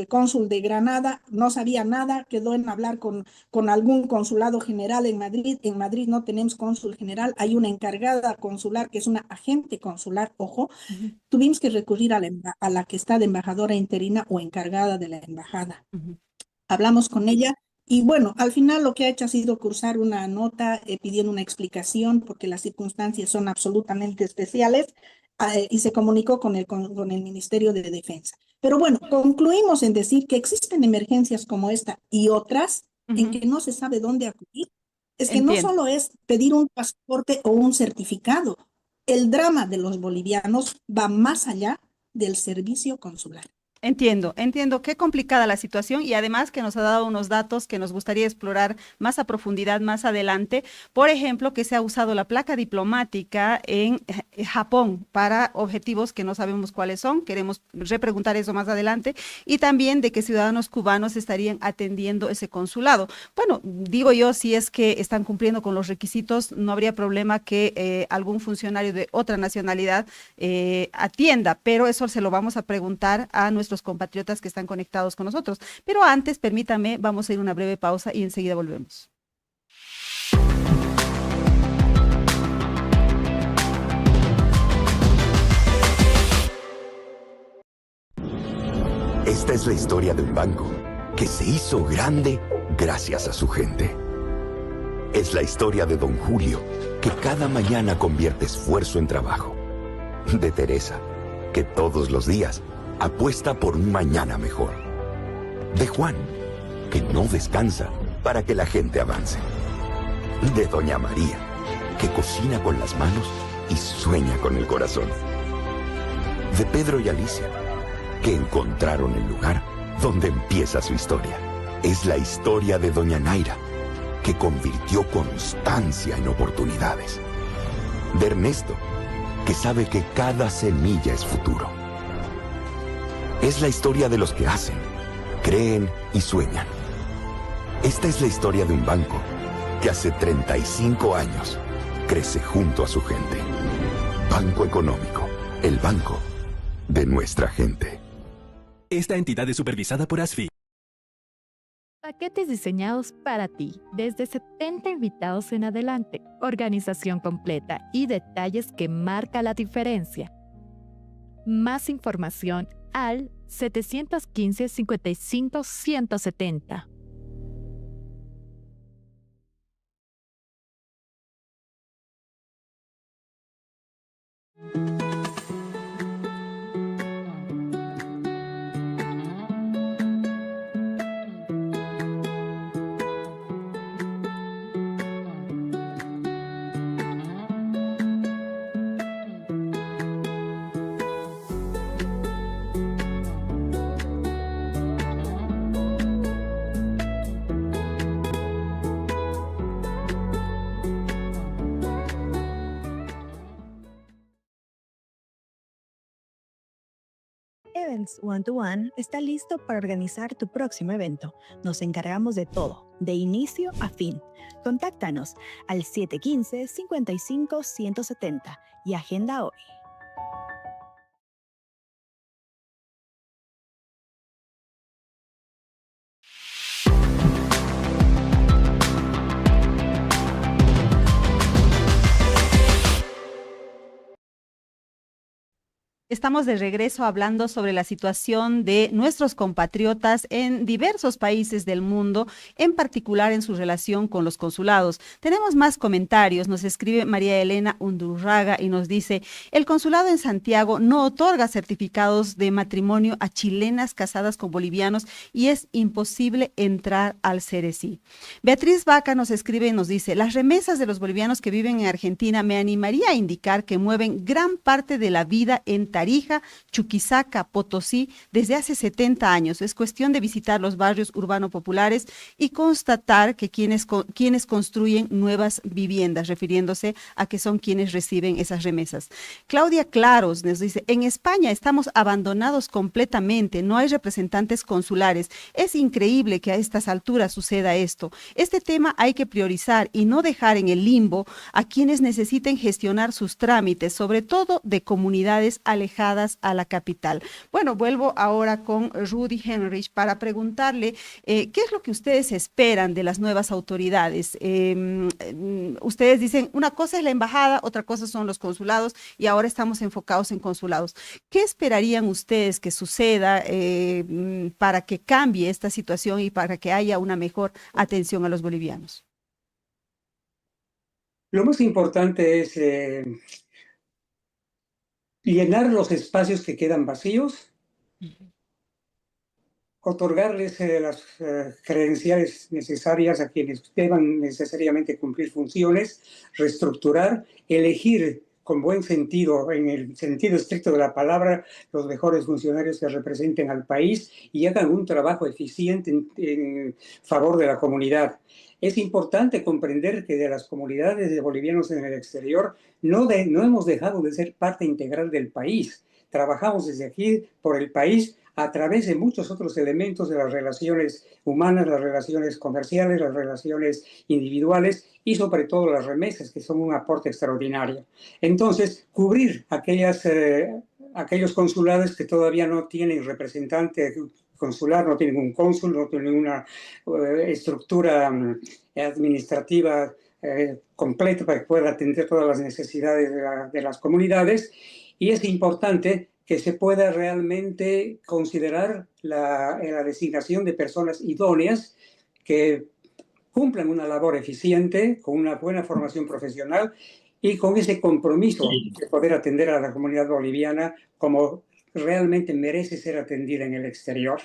Speaker 2: cónsul de Granada, no sabía nada, quedó en hablar con algún consulado general en Madrid. En Madrid no tenemos cónsul general, hay una encargada consular que es una agente consular, ojo.
Speaker 1: Ujú.
Speaker 2: Tuvimos que recurrir a la que está de embajadora interina o encargada de la embajada.
Speaker 1: Ujú.
Speaker 2: Hablamos con ella y bueno, al final lo que ha hecho ha sido cursar una nota pidiendo una explicación porque las circunstancias son absolutamente especiales y se comunicó con el Ministerio de Defensa. Pero bueno, concluimos en decir que existen emergencias como esta y otras en
Speaker 1: Ujú.
Speaker 2: que no se sabe dónde acudir. Es que no
Speaker 1: Entiendo.
Speaker 2: solo es pedir un pasaporte o un certificado. El drama de los bolivianos va más allá del servicio consular.
Speaker 1: Entiendo, entiendo qué complicada la situación y además que nos ha dado unos datos que nos gustaría explorar más a profundidad más adelante. Por ejemplo, que se ha usado la placa diplomática en Japón para objetivos que no sabemos cuáles son. Queremos repreguntar eso más adelante y también de que ciudadanos cubanos estarían atendiendo ese consulado. Bueno, digo yo, si es que están cumpliendo con los requisitos, no habría problema que algún funcionario de otra nacionalidad atienda, pero eso se lo vamos a preguntar a nuestros compatriotas que están conectados con nosotros. Pero antes, permítame, vamos a ir a una breve pausa y enseguida volvemos.
Speaker 5: Esta es la historia de un banco que se hizo grande gracias a su gente. Es la historia de Don Julio, que cada mañana convierte esfuerzo en trabajo. De Teresa, que todos los días apuesta por un mañana mejor. De Juan, que no descansa para que la gente avance. De Doña María, que cocina con las manos y sueña con el corazón. De Pedro y Alicia, que encontraron el lugar donde empieza su historia. Es la historia de Doña Naira, que convirtió constancia en oportunidades. De Ernesto, que sabe que cada semilla es futuro. Es la historia de los que hacen, creen y sueñan. Esta es la historia de un banco que hace 35 años crece junto a su gente. Banco Económico, el banco de nuestra gente.
Speaker 6: Esta entidad es supervisada por ASFI.
Speaker 7: Paquetes diseñados para ti, desde 70 invitados en adelante, organización completa y detalles que marca la diferencia. Más información al 715-55-170.
Speaker 8: Events One to One está listo para organizar tu próximo evento. Nos encargamos de todo, de inicio a fin. Contáctanos al 715-55-170 y agenda hoy.
Speaker 1: Estamos de regreso hablando sobre la situación de nuestros compatriotas en diversos países del mundo, en particular en su relación con los consulados. Tenemos más comentarios. Nos escribe María Elena Undurraga y nos dice, el consulado en Santiago no otorga certificados de matrimonio a chilenas casadas con bolivianos y es imposible entrar al CERECI. Beatriz Vaca nos escribe y nos dice, las remesas de los bolivianos que viven en Argentina me animaría a indicar que mueven gran parte de la vida en Tarija, Chuquisaca, Potosí, desde hace 70 años. Es cuestión de visitar los barrios urbano populares y constatar que quienes construyen nuevas viviendas, refiriéndose a que son quienes reciben esas remesas. Claudia Claros nos dice, en España estamos abandonados completamente, no hay representantes consulares. Es increíble que a estas alturas suceda esto. Este tema hay que priorizar y no dejar en el limbo a quienes necesiten gestionar sus trámites, sobre todo de comunidades alejadas a la capital. Bueno, vuelvo ahora con Rudy Henrich para preguntarle qué es lo que ustedes esperan de las nuevas autoridades. Ustedes dicen, una cosa es la embajada, otra cosa son los consulados y ahora estamos enfocados en consulados. ¿Qué esperarían ustedes que suceda para que cambie esta situación y para que haya una mejor atención a los bolivianos?
Speaker 3: Lo más importante es llenar los espacios que quedan vacíos, otorgarles las credenciales necesarias a quienes deban necesariamente cumplir funciones, reestructurar, elegir con buen sentido, en el sentido estricto de la palabra, los mejores funcionarios que representen al país y hagan un trabajo eficiente en favor de la comunidad. Es importante comprender que de las comunidades de bolivianos en el exterior no hemos dejado de ser parte integral del país. Trabajamos desde aquí por el país a través de muchos otros elementos de las relaciones humanas, las relaciones comerciales, las relaciones individuales y sobre todo las remesas, que son un aporte extraordinario. Entonces, cubrir aquellos consulados que todavía no tienen representante consular, no tienen un cónsul, no tienen una estructura administrativa completa para que pueda atender todas las necesidades de las comunidades. Y es importante que se pueda realmente considerar la designación de personas idóneas que cumplan una labor eficiente, con una buena formación profesional y con ese compromiso de poder atender a la comunidad boliviana como realmente merece ser atendida en el exterior.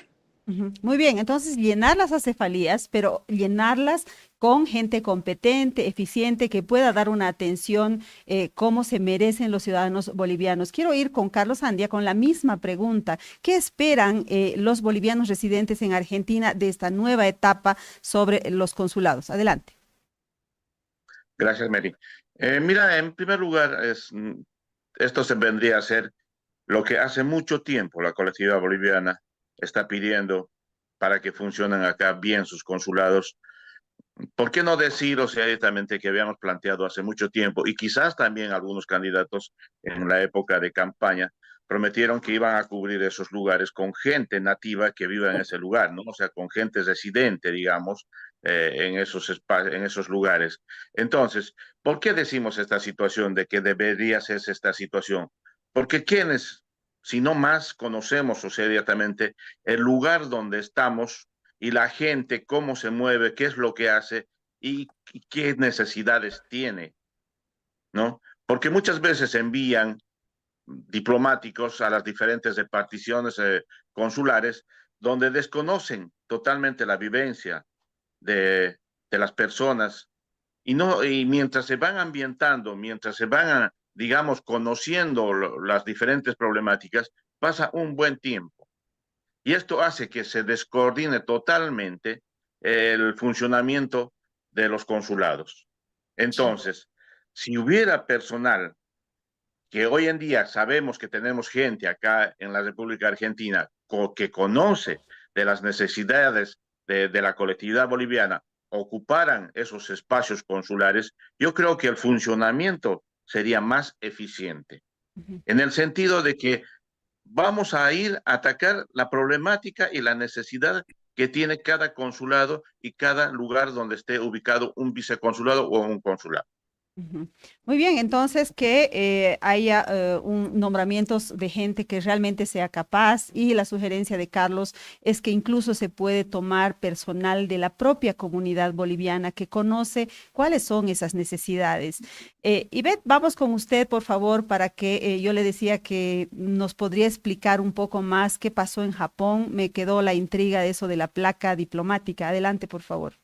Speaker 1: Muy bien, entonces llenar las acefalías, pero llenarlas con gente competente, eficiente, que pueda dar una atención como se merecen los ciudadanos bolivianos. Quiero ir con Carlos Andia con la misma pregunta. ¿Qué esperan los bolivianos residentes en Argentina de esta nueva etapa sobre los consulados? Adelante.
Speaker 4: Gracias, Mary. Mira, en primer lugar, esto se vendría a ser lo que hace mucho tiempo la colectividad boliviana está pidiendo para que funcionen acá bien sus consulados. ¿Por qué no decir, o sea, directamente que habíamos planteado hace mucho tiempo y quizás también algunos candidatos en la época de campaña prometieron que iban a cubrir esos lugares con gente nativa que viva en ese lugar, ¿no? O sea, con gente residente, digamos, en esos lugares. Entonces, ¿por qué decimos esta situación de que debería hacerse esta situación? Porque quienes, si no más, conocemos, o sea, directamente el lugar donde estamos y la gente, cómo se mueve, qué es lo que hace y qué necesidades tiene, ¿no? Porque muchas veces envían diplomáticos a las diferentes reparticiones consulares donde desconocen totalmente la vivencia de las personas y mientras se van ambientando, mientras se van, digamos, conociendo las diferentes problemáticas, pasa un buen tiempo. Y esto hace que se descoordine totalmente el funcionamiento de los consulados. Entonces, si hubiera personal, que hoy en día sabemos que tenemos gente acá en la República Argentina que conoce de las necesidades de la colectividad boliviana, ocuparan esos espacios consulares, yo creo que el funcionamiento sería más eficiente, en el sentido de que vamos a ir a atacar la problemática y la necesidad que tiene cada consulado y cada lugar donde esté ubicado un viceconsulado o un consulado.
Speaker 1: Ujú. Muy bien, entonces que haya nombramientos de gente que realmente sea capaz y la sugerencia de Carlos es que incluso se puede tomar personal de la propia comunidad boliviana que conoce cuáles son esas necesidades. Ivette, vamos con usted, por favor, para que yo le decía que nos podría explicar un poco más qué pasó en Japón. Me quedó la intriga de eso de la placa diplomática. Adelante, por favor.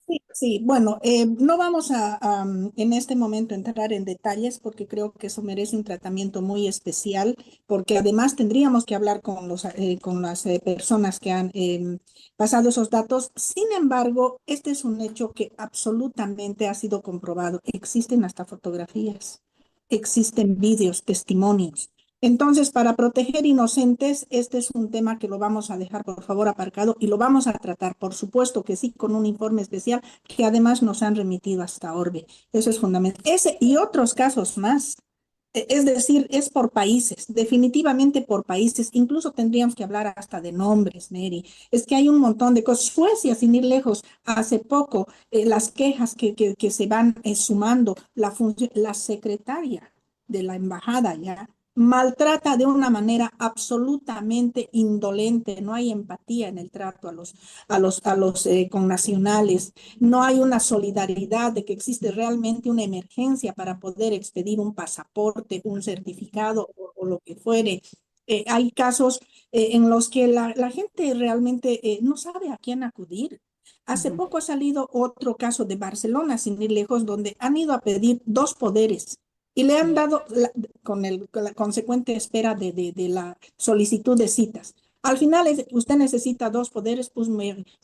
Speaker 2: Sí, sí, bueno, no vamos en este momento entrar en detalles porque creo que eso merece un tratamiento muy especial, porque además tendríamos que hablar con las personas que han pasado esos datos. Sin embargo, este es un hecho que absolutamente ha sido comprobado. Existen hasta fotografías, existen vídeos, testimonios. Entonces, para proteger inocentes, este es un tema que lo vamos a dejar, por favor, aparcado y lo vamos a tratar, por supuesto que sí, con un informe especial que además nos han remitido hasta Orbe. Eso es fundamental. Ese y otros casos más. Es decir, es por países, definitivamente por países. Incluso tendríamos que hablar hasta de nombres, Mary. Es que hay un montón de cosas. Suecia, sin ir lejos, hace poco, las quejas que se van sumando, la secretaria de la embajada ya maltrata de una manera absolutamente indolente, no hay empatía en el trato a los connacionales, no hay una solidaridad de que existe realmente una emergencia para poder expedir un pasaporte, un certificado o lo que fuere. Hay casos en los que la gente realmente no sabe a quién acudir. Hace
Speaker 1: Ujú.
Speaker 2: poco ha salido otro caso de Barcelona, sin ir lejos, donde han ido a pedir dos poderes y le han dado con la consecuente espera de la solicitud de citas. Al final, usted necesita dos poderes, pues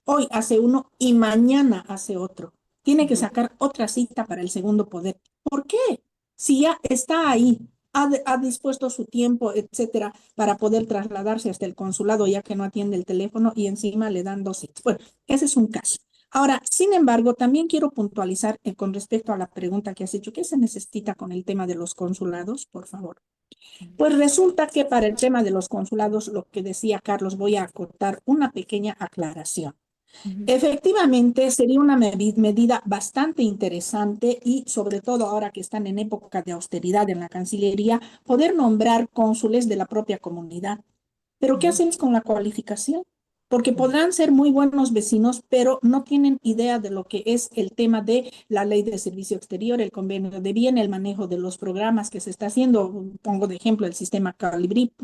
Speaker 2: hoy hace uno y mañana hace otro. Tiene que
Speaker 1: Ujú.
Speaker 2: sacar otra cita para el segundo poder. ¿Por qué? Si ya está ahí, ha dispuesto su tiempo, etcétera, para poder trasladarse hasta el consulado, ya que no atiende el teléfono y encima le dan dos citas. Bueno, ese es un caso. Ahora, sin embargo, también quiero puntualizar con respecto a la pregunta que has hecho, ¿qué se necesita con el tema de los consulados, por favor? Pues resulta que para el tema de los consulados, lo que decía Carlos, voy a acotar una pequeña aclaración.
Speaker 1: Ujú.
Speaker 2: Efectivamente, sería una medida bastante interesante y sobre todo ahora que están en época de austeridad en la Cancillería, poder nombrar cónsules de la propia comunidad. Pero ¿qué
Speaker 1: Ujú.
Speaker 2: hacemos con la cualificación? Porque
Speaker 1: Ujú.
Speaker 2: podrán ser muy buenos vecinos, pero no tienen idea de lo que es el tema de la ley de servicio exterior, el convenio de Viena, el manejo de los programas que se está haciendo. Pongo de ejemplo el sistema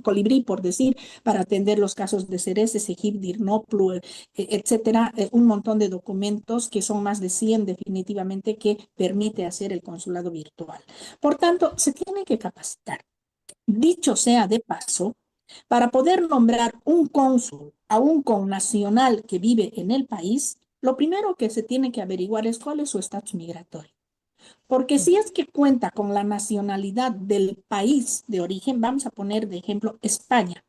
Speaker 2: Colibrí, por decir, para atender los casos de Cereces, Egip, Dirnoplu, etcétera. Un montón de documentos que son más de 100 definitivamente que permite hacer el consulado virtual. Por tanto, se tienen que capacitar. Dicho sea de paso, para poder nombrar un cónsul a un connacional que vive en el país, lo primero que se tiene que averiguar es cuál es su estatus migratorio. Porque si es que cuenta con la nacionalidad del país de origen, vamos a poner de ejemplo España.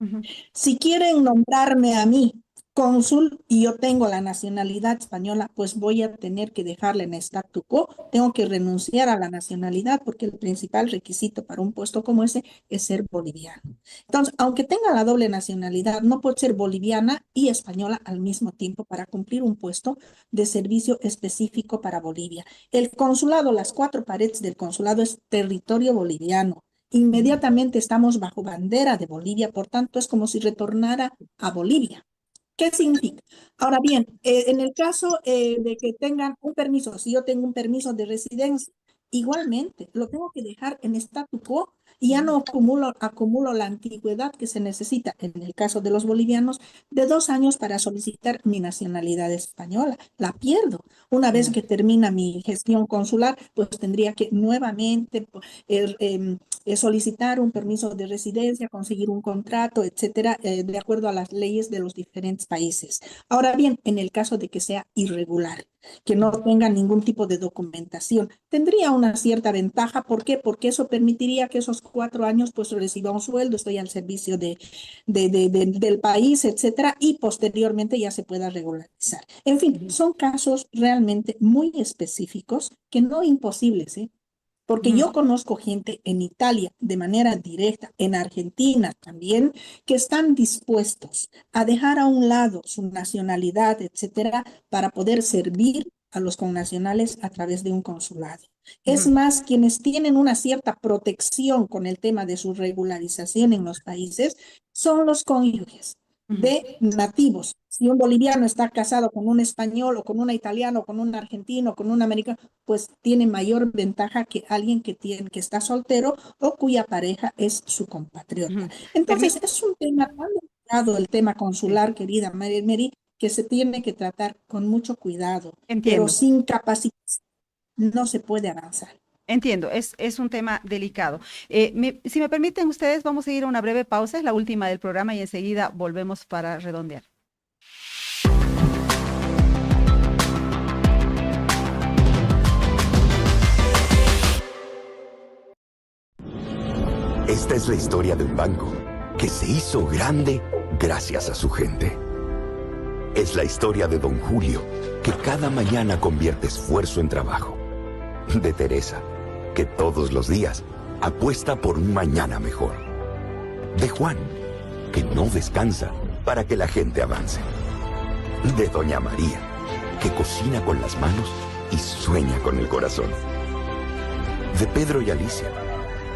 Speaker 1: Ujú.
Speaker 2: Si quieren nombrarme a mí cónsul y yo tengo la nacionalidad española, pues voy a tener que dejarla en statu quo. Tengo que renunciar a la nacionalidad porque el principal requisito para un puesto como ese es ser boliviano. Entonces, aunque tenga la doble nacionalidad, no puedo ser boliviana y española al mismo tiempo para cumplir un puesto de servicio específico para Bolivia. El consulado, las cuatro paredes del consulado es territorio boliviano. Inmediatamente estamos bajo bandera de Bolivia, por tanto es como si retornara a Bolivia. ¿Qué significa? Ahora bien, en el caso de que tengan un permiso, si yo tengo un permiso de residencia, igualmente lo tengo que dejar en statu quo y ya no acumulo la antigüedad que se necesita, en el caso de los bolivianos, de 2 años para solicitar mi nacionalidad española. La pierdo. Una vez
Speaker 1: Claro.
Speaker 2: que termina mi gestión consular, pues tendría que nuevamente solicitar un permiso de residencia, conseguir un contrato, etcétera, de acuerdo a las leyes de los diferentes países. Ahora bien, en el caso de que sea irregular, que no tenga ningún tipo de documentación, tendría una cierta ventaja. ¿Por qué? Porque eso permitiría que esos 4 años pues reciba un sueldo, estoy al servicio del país, etcétera, y posteriormente ya se pueda regularizar. En fin,
Speaker 1: Ujú.
Speaker 2: son casos realmente muy específicos que no imposibles, ¿eh? Porque
Speaker 1: Ujú.
Speaker 2: yo conozco gente en Italia de manera directa, en Argentina también, que están dispuestos a dejar a un lado su nacionalidad, etcétera, para poder servir a los connacionales a través de un consulado. Es más, quienes tienen una cierta protección con el tema de su regularización en los países son los cónyuges de nativos. Si un boliviano está casado con un español o con una italiana o con un argentino o con un americano, pues tiene mayor ventaja que alguien que está soltero o cuya pareja es su compatriota. Entonces, es un tema tan delicado el tema consular, querida Mary, que se tiene que tratar con mucho cuidado, pero sin capacitación no se puede avanzar.
Speaker 1: Entiendo, es un tema delicado. Si me permiten ustedes, vamos a ir a una breve pausa, es la última del programa y enseguida volvemos para redondear.
Speaker 5: Esta es la historia de un banco que se hizo grande gracias a su gente. Es la historia de Don Julio, que cada mañana convierte esfuerzo en trabajo. De Teresa, que todos los días apuesta por un mañana mejor. De Juan, que no descansa para que la gente avance. De Doña María, que cocina con las manos y sueña con el corazón. De Pedro y Alicia,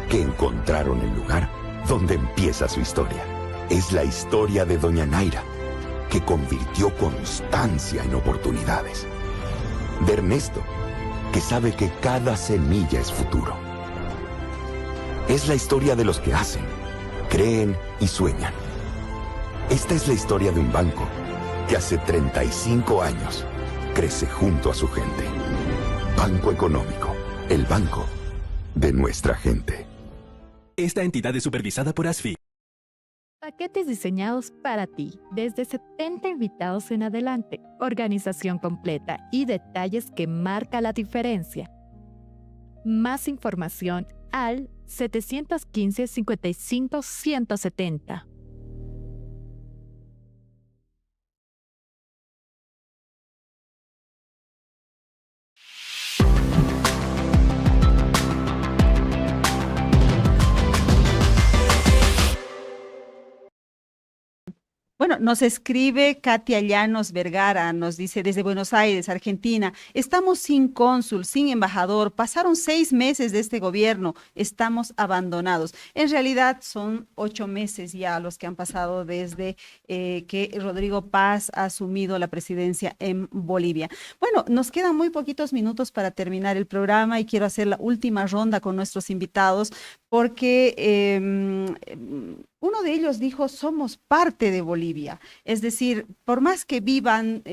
Speaker 5: que encontraron el lugar donde empieza su historia. Es la historia de Doña Naira, que convirtió constancia en oportunidades. De Ernesto, que sabe que cada semilla es futuro. Es la historia de los que hacen, creen y sueñan. Esta es la historia de un banco que hace 35 años crece junto a su gente. Banco Económico, el banco de nuestra gente.
Speaker 6: Esta entidad es supervisada por ASFI.
Speaker 7: Paquetes diseñados para ti, desde 70 invitados en adelante, organización completa y detalles que marca la diferencia. Más información al 715-55-170.
Speaker 1: Bueno, nos escribe Katia Llanos Vergara, nos dice desde Buenos Aires, Argentina, estamos sin cónsul, sin embajador, pasaron 6 meses de este gobierno, estamos abandonados. En realidad son 8 meses ya los que han pasado desde que Rodrigo Paz ha asumido la presidencia en Bolivia. Bueno, nos quedan muy poquitos minutos para terminar el programa y quiero hacer la última ronda con nuestros invitados porque uno de ellos dijo, somos parte de Bolivia. Es decir, por más que vivan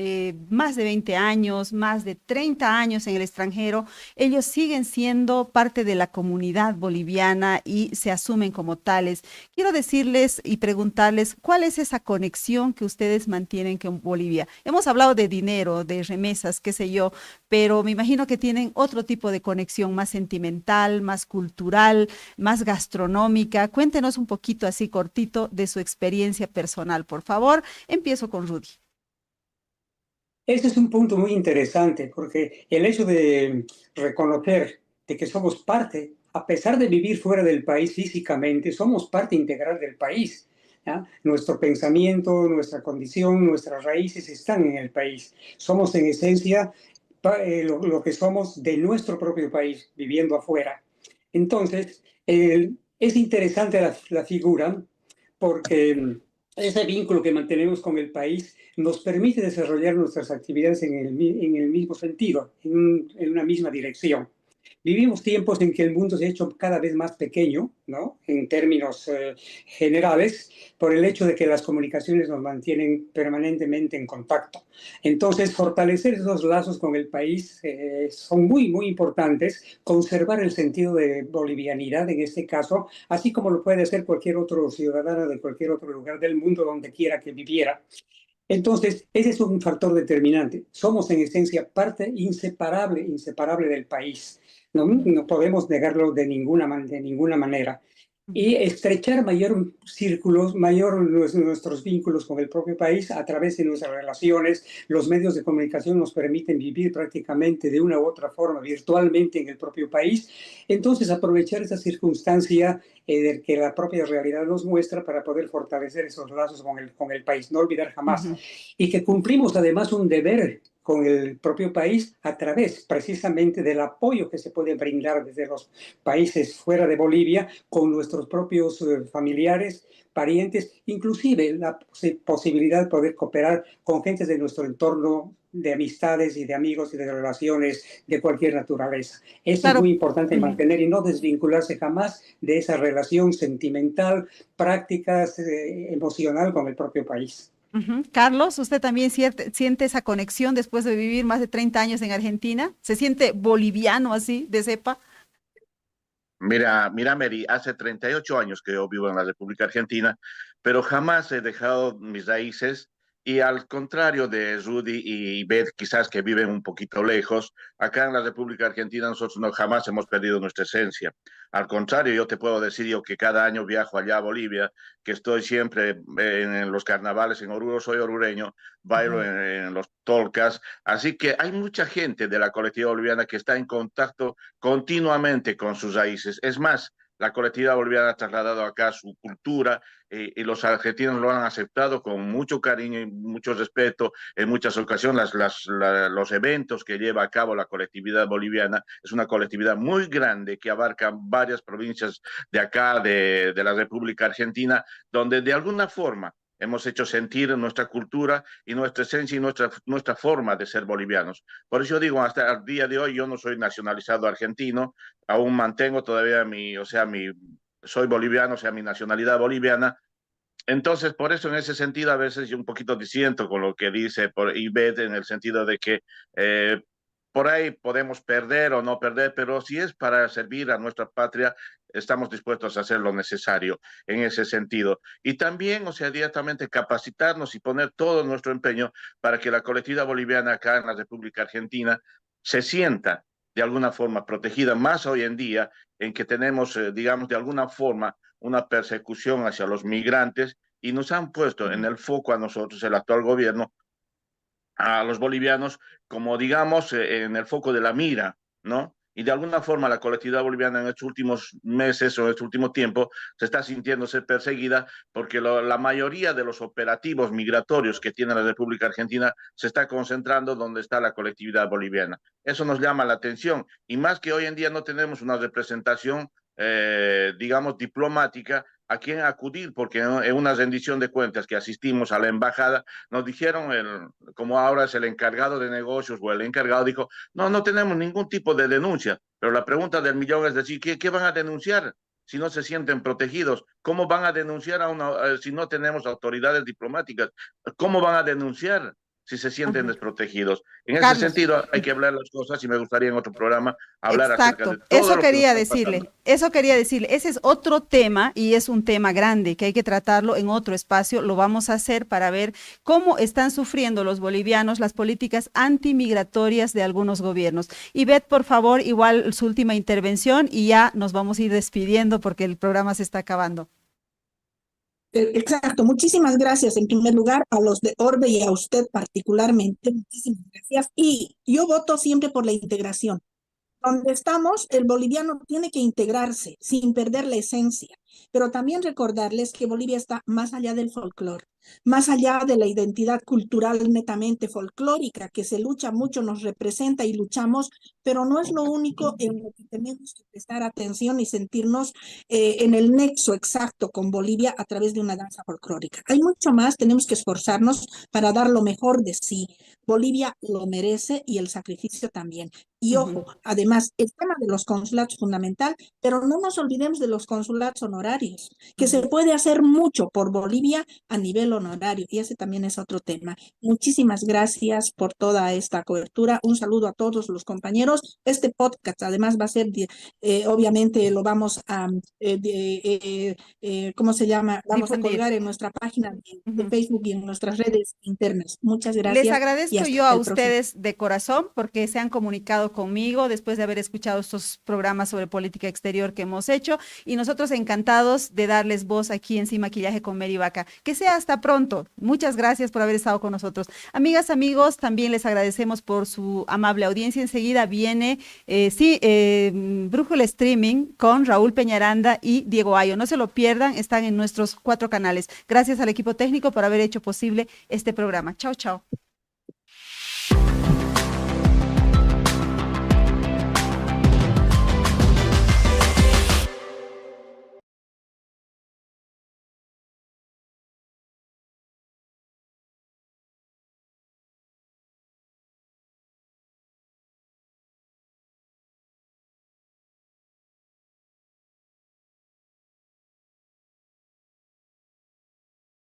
Speaker 1: más de 20 años, más de 30 años en el extranjero, ellos siguen siendo parte de la comunidad boliviana y se asumen como tales. Quiero decirles y preguntarles, ¿cuál es esa conexión que ustedes mantienen con Bolivia? Hemos hablado de dinero, de remesas, qué sé yo, pero me imagino que tienen otro tipo de conexión más sentimental, más cultural, más gastronómica. Cuéntenos un poquito así cortito de su experiencia personal, por favor. Empiezo con Rudy.
Speaker 3: Este es un punto muy interesante porque el hecho de reconocer de que somos parte, a pesar de vivir fuera del país físicamente, somos parte integral del país. ¿Ya? Nuestro pensamiento, nuestra condición, nuestras raíces están en el país. Somos en esencia lo que somos de nuestro propio país, viviendo afuera. Entonces, es interesante la figura porque ese vínculo que mantenemos con el país nos permite desarrollar nuestras actividades en el mismo sentido, en una misma dirección. Vivimos tiempos en que el mundo se ha hecho cada vez más pequeño, ¿no? En términos generales, por el hecho de que las comunicaciones nos mantienen permanentemente en contacto. Entonces, fortalecer esos lazos con el país son muy, muy importantes. Conservar el sentido de bolivianidad en este caso, así como lo puede hacer cualquier otro ciudadano de cualquier otro lugar del mundo donde quiera que viviera. Entonces, ese es un factor determinante. Somos en esencia parte inseparable del país. No podemos negarlo de ninguna manera. Y estrechar nuestros vínculos con el propio país a través de nuestras relaciones. Los medios de comunicación nos permiten vivir prácticamente de una u otra forma virtualmente en el propio país. Entonces, aprovechar esa circunstancia de que la propia realidad nos muestra para poder fortalecer esos lazos con el país. No olvidar jamás. Y que cumplimos además un deber con el propio país a través precisamente del apoyo que se puede brindar desde los países fuera de Bolivia con nuestros propios familiares, parientes, inclusive la posibilidad de poder cooperar con gentes de nuestro entorno, de amistades y de amigos y de relaciones de cualquier naturaleza. Eso
Speaker 1: Claro.
Speaker 3: es muy importante mantener y no desvincularse jamás de esa relación sentimental, práctica, emocional con el propio país.
Speaker 1: Carlos, ¿usted también siente esa conexión después de vivir más de 30 años en Argentina? ¿Se siente boliviano así, de cepa?
Speaker 4: Mira, Mary, hace 38 años que yo vivo en la República Argentina, pero jamás he dejado mis raíces y al contrario de Rudy y Beth, quizás que viven un poquito lejos, acá en la República Argentina nosotros no jamás hemos perdido nuestra esencia. Al contrario, yo te puedo decir yo que cada año viajo allá a Bolivia, que estoy siempre en los carnavales en Oruro, soy orureño, bailo en los tolcas, así que hay mucha gente de la colectividad boliviana que está en contacto continuamente con sus raíces. Es más, la colectividad boliviana ha trasladado acá su cultura y los argentinos lo han aceptado con mucho cariño y mucho respeto. En muchas ocasiones los eventos que lleva a cabo la colectividad boliviana es una colectividad muy grande que abarca varias provincias de acá, de la República Argentina, donde de alguna forma hemos hecho sentir nuestra cultura y nuestra esencia y nuestra forma de ser bolivianos. Por eso digo, hasta el día de hoy yo no soy nacionalizado argentino, aún mantengo todavía soy boliviano, o sea, mi nacionalidad boliviana. Entonces, por eso en ese sentido a veces yo un poquito disiento con lo que dice por Ivette en el sentido de que por ahí podemos perder o no perder, pero si es para servir a nuestra patria, estamos dispuestos a hacer lo necesario en ese sentido. Y también, o sea, directamente capacitarnos y poner todo nuestro empeño para que la colectividad boliviana acá en la República Argentina se sienta de alguna forma protegida, más hoy en día en que tenemos, digamos, de alguna forma una persecución hacia los migrantes y nos han puesto en el foco a nosotros, el actual gobierno, a los bolivianos, como digamos, en el foco de la mira, ¿no? Y de alguna forma la colectividad boliviana en estos últimos meses o en este último tiempo se está sintiéndose perseguida porque la mayoría de los operativos migratorios que tiene la República Argentina se está concentrando donde está la colectividad boliviana. Eso nos llama la atención y más que hoy en día no tenemos una representación, digamos, diplomática a quién acudir, porque en una rendición de cuentas que asistimos a la embajada, nos dijeron, como ahora es el encargado de negocios o el encargado, dijo, no tenemos ningún tipo de denuncia, pero la pregunta del millón es decir, ¿qué van a denunciar si no se sienten protegidos? ¿Cómo van a denunciar si no tenemos autoridades diplomáticas? ¿Cómo van a denunciar si se sienten desprotegidos? En ese sentido hay que hablar las cosas y me gustaría en otro programa hablar acerca de todo
Speaker 1: eso
Speaker 4: lo
Speaker 1: quería
Speaker 4: que está
Speaker 1: decirle,
Speaker 4: pasando.
Speaker 1: eso quería decirle, ese es otro tema y es un tema grande que hay que tratarlo en otro espacio, lo vamos a hacer para ver cómo están sufriendo los bolivianos las políticas antimigratorias de algunos gobiernos. Ivette, por favor, igual su última intervención y ya nos vamos a ir despidiendo porque el programa se está acabando.
Speaker 2: Exacto, muchísimas gracias en primer lugar a los de Orbe y a usted particularmente, muchísimas gracias. Y yo voto siempre por la integración. Donde estamos, el boliviano tiene que integrarse sin perder la esencia, pero también recordarles que Bolivia está más allá del folclore, más allá de la identidad cultural netamente folclórica, que se lucha mucho, nos representa y luchamos, pero no es lo único en lo que tenemos que prestar atención y sentirnos en el nexo exacto con Bolivia a través de una danza folclórica. Hay mucho más, tenemos que esforzarnos para dar lo mejor de sí. Bolivia lo merece y el sacrificio también. Y ojo, además, el tema de los consulados es fundamental, pero no nos olvidemos de los consulados honorarios, que se puede hacer mucho por Bolivia a nivel honorario, y ese también es otro tema. Muchísimas gracias por toda esta cobertura. Un saludo a todos los compañeros. Este podcast además va a ser, obviamente lo vamos a, ¿cómo se llama? Vamos a colgar en nuestra página de Facebook y en nuestras redes internas. Muchas gracias.
Speaker 1: Les agradezco yo a ustedes de corazón porque se han comunicado conmigo después de haber escuchado estos programas sobre política exterior que hemos hecho y nosotros encantados de darles voz aquí en Sin Maquillaje con Mary Vaca. Que sea hasta pronto. Muchas gracias por haber estado con nosotros. Amigas, amigos, también les agradecemos por su amable audiencia. Enseguida viene Brújula Streaming con Raúl Peñaranda y Diego Ayo. No se lo pierdan, están en nuestros 4 canales. Gracias al equipo técnico por haber hecho posible este programa. Chao, chao.